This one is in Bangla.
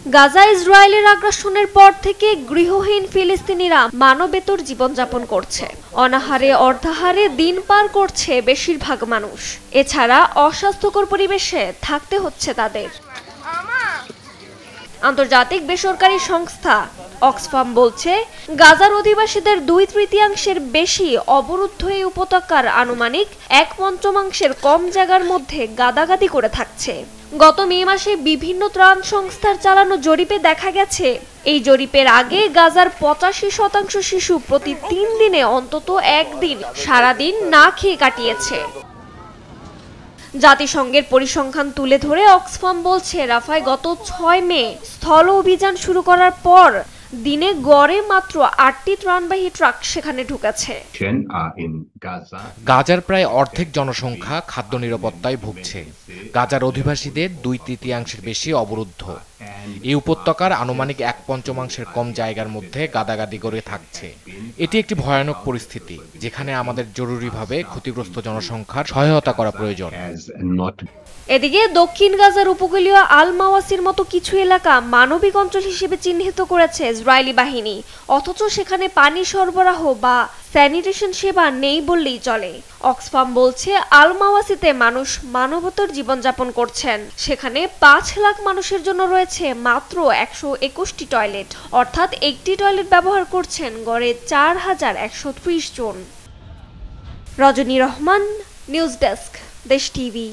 গাজা ইসরায়েলের আগ্রাসনের পর থেকে গৃহহীন ফিলিস্তিনিরা মানবেতর জীবনযাপন করছে। অনাহারে অর্ধাহারে দিন পার করছে বেশিরভাগ মানুষ। এছাড়া অস্বাস্থ্যকর পরিবেশে থাকতে হচ্ছে তাদের। আন্তর্জাতিক বেসরকারি সংস্থা অক্সফাম বলছে, গাজার অধিবাসীদের 2/3 বেশি অবরুদ্ধ এই উপত্যকার আনুমানিক 1/5 কম জায়গার মধ্যে গাদাগাদি করে থাকছে। গত মে মাসে বিভিন্ন ত্রাণ সংস্থার চালানো জরিপে দেখা গেছে, এই জরিপের আগে গাজার 85% শিশু প্রতি 3 দিনে অন্তত একদিন সারাদিন না খেয়ে কাটিয়েছে। জাতিসংঘের পরিসংখ্যান তুলে ধরে অক্সফাম বলছে, রাফায় গত 6 মে স্থল অভিযান শুরু করার পর দিনে গড়ে মাত্র 8টি ত্রাণবাহী ট্রাক সেখানে ঢুকেছে। গাজার প্রায় অর্ধেক জনসংখ্যা খাদ্য নিরাপত্তায় ভুগছে। গাজার অধিবাসীদের 2/3 বেশি অবরুদ্ধ। এই উপত্যকার আনুমানিক 1/5 কম জায়গার মধ্যে গাদাগাদি করে থাকছে। এটি একটি ভয়ানক পরিস্থিতি, যেখানে আমাদের জরুরিভাবে ক্ষতিগ্রস্ত জনসংখ্যার সহায়তা করা প্রয়োজন। এদিকে দক্ষিণ গাজার উপকূলীয় আল মাওয়াসির মতো কিছু এলাকা মানবিক অঞ্চল হিসেবে চিহ্নিত করেছে ইসরায়েলি বাহিনী, অথচ সেখানে পানি সরবরাহ বা স্যানিটেশন সেবা নেই বললেই চলে। অক্সফাম বলছে, আল মাওয়াসিতে মানুষ মানবতর জীবনযাপন করছেন। সেখানে 5 লাখ মানুষের জন্য রয়েছে মাত্র 121টি টয়লেট, অর্থাৎ একটি টয়লেট ব্যবহার করছেন গড়ে 4130 জন। রজনী রহমান, নিউজ ডেস্ক, দেশ টিভি।